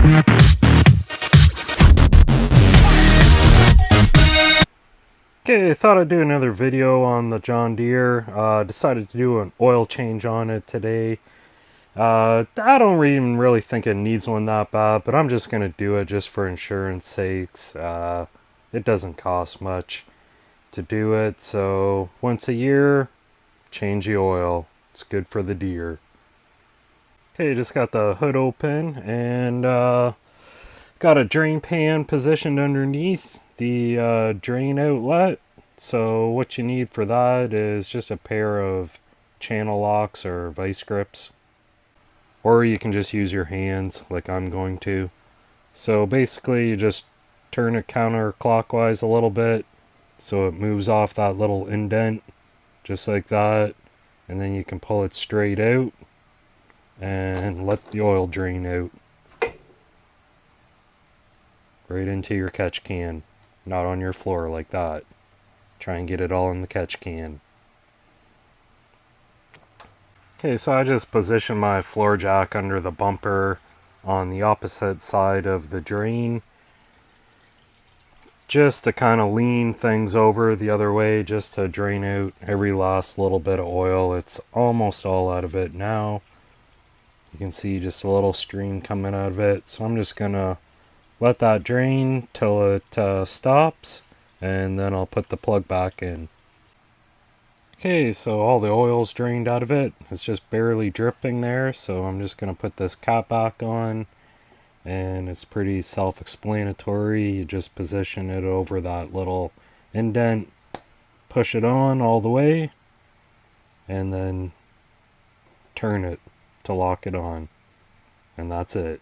Okay, I thought I'd do another video on the John Deere. Decided to do an oil change on it today. I don't even really think it needs one that bad, but I'm just going to do it just for insurance sakes. It doesn't cost much to do it, so once a year, change the oil. It's good for the deer. Okay, just got the hood open and got a drain pan positioned underneath the drain outlet. So what you need for that is just a pair of channel locks or vice grips. Or you can just use your hands like I'm going to. So basically you just turn it counterclockwise a little bit so it moves off that little indent just like that. And then you can pull it straight out and let the oil drain out. Right into your catch can, not on your floor like that. Try and get it all in the catch can. Okay, so I just positioned my floor jack under the bumper on the opposite side of the drain. Just to kind of lean things over the other way, just to drain out every last little bit of oil. It's almost all out of it now. You can see just a little stream coming out of it. So I'm just going to let that drain till it stops, and then I'll put the plug back in. Okay, so all the oil's drained out of it. It's just barely dripping there, so I'm just going to put this cap back on, and it's pretty self-explanatory. You just position it over that little indent, push it on all the way, and then turn it to lock it on, and that's it.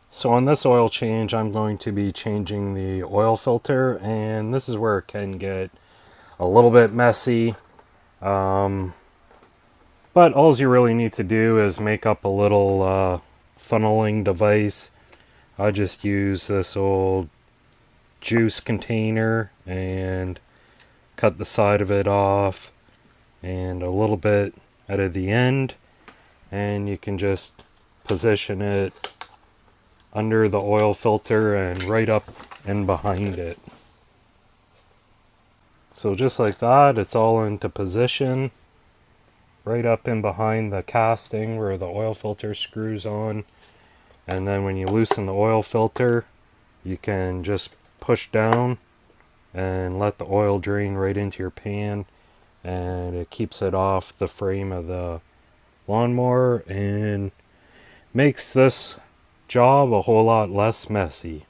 So on this oil change, I'm going to be changing the oil filter, and this is where it can get a little bit messy. But all you really need to do is make up a little funneling device. I just use this old juice container and cut the side of it off and a little bit out of the end, and you can just position it under the oil filter and right up and behind it. So just like that, it's all into position, right up and behind the casting where the oil filter screws on. And then when you loosen the oil filter, you can just push down and let the oil drain right into your pan, and it keeps it off the frame of the lawnmower and makes this job a whole lot less messy.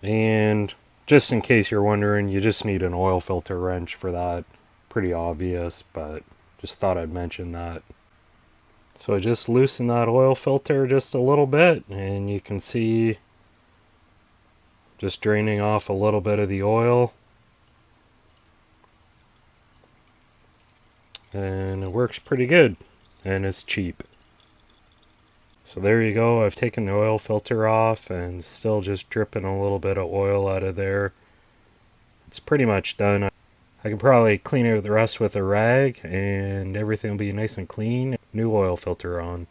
And just in case you're wondering, you just need an oil filter wrench for that. Pretty obvious, but just thought I'd mention that. So I just loosen that oil filter just a little bit, and you can see just draining off a little bit of the oil. And it works pretty good, and it's cheap. So there you go, I've taken the oil filter off and still just dripping a little bit of oil out of there. It's pretty much done. I can probably clean out the rest with a rag and everything will be nice and clean. New oil filter on.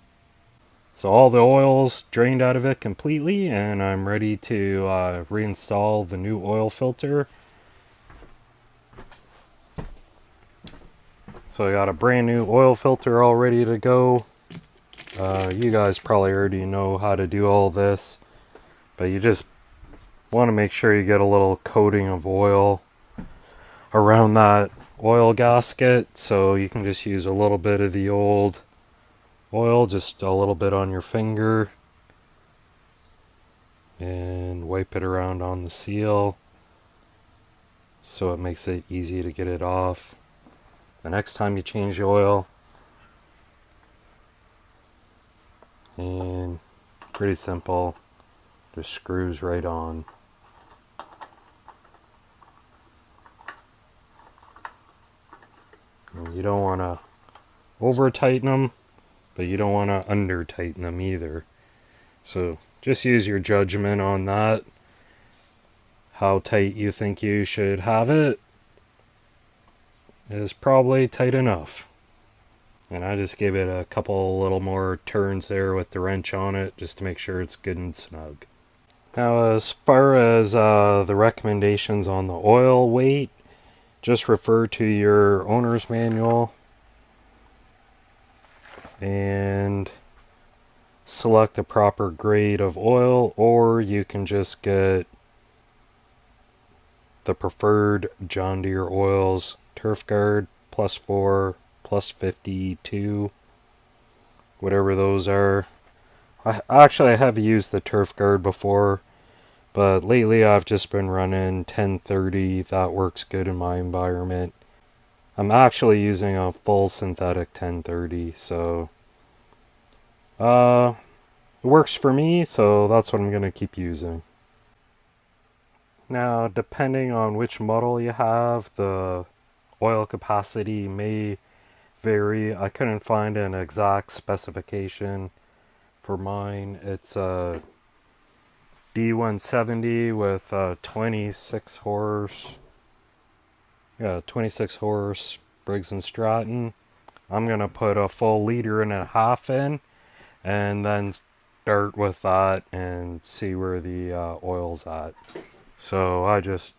So all the oil's drained out of it completely, and I'm ready to reinstall the new oil filter. So I got a brand new oil filter all ready to go. You guys probably already know how to do all this, but you just want to make sure you get a little coating of oil around that oil gasket, so you can just use a little bit of the old oil, just a little bit on your finger, and wipe it around on the seal so it makes it easy to get it off. The next time you change the oil, and pretty simple, just screws right on. And you don't want to over tighten them, but you don't want to under tighten them either. So just use your judgment on that, how tight you think you should have it is probably tight enough. And I just gave it a couple little more turns there with the wrench on it just to make sure it's good and snug. Now, as far as the recommendations on the oil weight, just refer to your owner's manual and select the proper grade of oil, or you can just get the preferred John Deere oils, Turf Guard, +4, +52, whatever those are. I have used the Turf Guard before, but lately I've just been running 1030. That works good in my environment. I'm actually using a full synthetic 1030, so it works for me, so that's what I'm going to keep using. Now, depending on which model you have, the oil capacity may vary. I couldn't find an exact specification for mine. It's a D170 with 26 horse. Yeah, 26 horse Briggs and Stratton. I'm going to put a full liter and a half in, and then start with that and see where the oil's at. So I just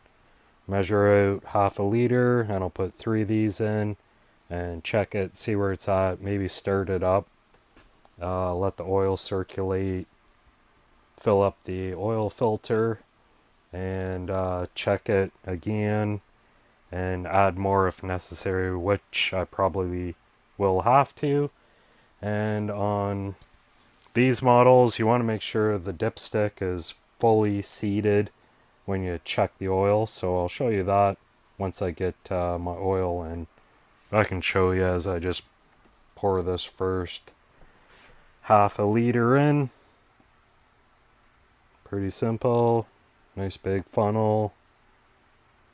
measure out half a liter, and I'll put 3 of these in and check it, see where it's at, maybe stir it up, let the oil circulate, fill up the oil filter, and check it again and add more if necessary, which I probably will have to. And on these models, you want to make sure the dipstick is fully seated when you check the oil, so I'll show you that once I get my oil in. I can show you as I just pour this first half a liter in. Pretty simple. Nice big funnel.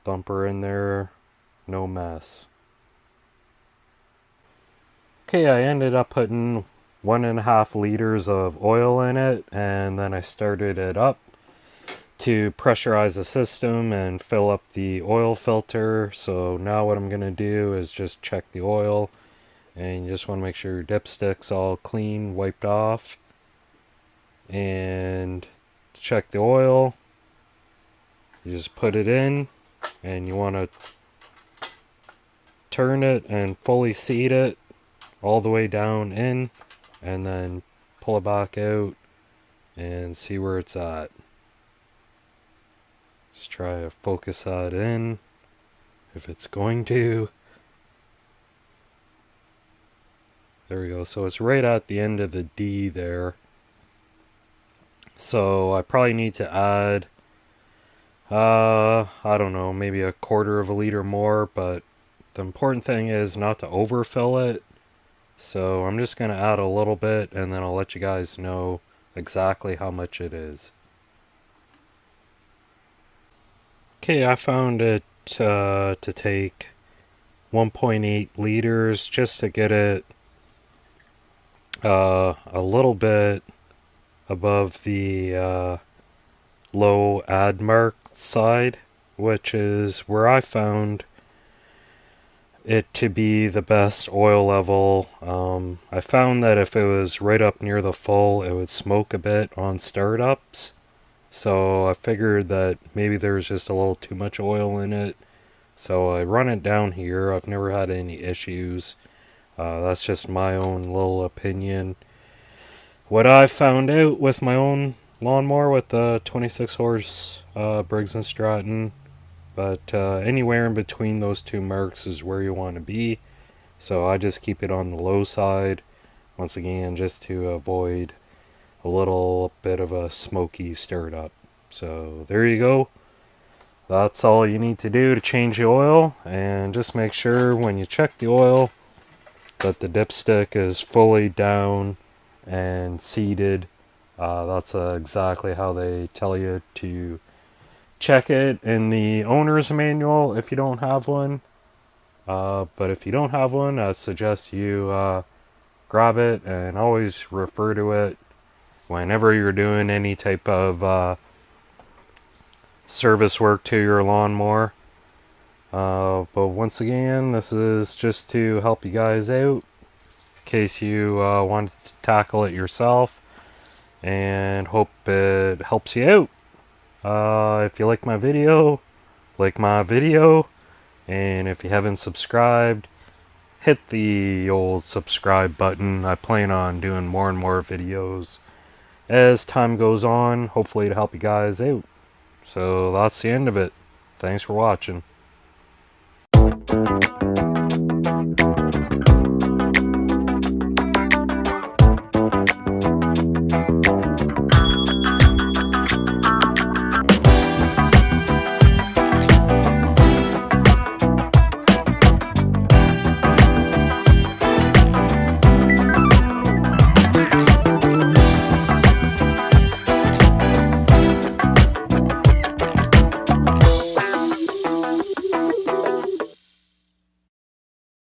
Dump her in there. No mess. Okay, I ended up putting 1.5 liters of oil in it, and then I started it up to pressurize the system and fill up the oil filter. So now what I'm going to do is just check the oil, and you just want to make sure your dipstick's all clean, wiped off, and check the oil. You just put it in, and you want to turn it and fully seat it all the way down in, and then pull it back out and see where it's at. Just try to focus that in, if it's going to. There we go. So it's right at the end of the D there. So I probably need to add, I don't know, maybe 1/4 of a liter more, but the important thing is not to overfill it. So I'm just going to add a little bit, and then I'll let you guys know exactly how much it is. Okay, I found it to take 1.8 liters just to get it a little bit above the low add mark side, which is where I found it to be the best oil level. I found that if it was right up near the full, it would smoke a bit on startups. So I figured that maybe there was just a little too much oil in it. So I run it down here. I've never had any issues. That's just my own little opinion. What I found out with my own lawnmower with the 26 horse Briggs and Stratton, but anywhere in between those two marks is where you want to be. So I just keep it on the low side, once again, just to avoid a little bit of a smoky stirred up. So there you go. That's all you need to do to change the oil, and just make sure when you check the oil that the dipstick is fully down and seated. That's exactly how they tell you to check it in the owner's manual if you don't have one. But if you don't have one, I suggest you grab it and always refer to it whenever you're doing any type of service work to your lawnmower. But once again, this is just to help you guys out. case you wanted to tackle it yourself, and hope it helps you out. If you like my video, and if you haven't subscribed, hit the old subscribe button. I plan on doing more and more videos as time goes on, hopefully to help you guys out. So that's the end of it. Thanks for watching.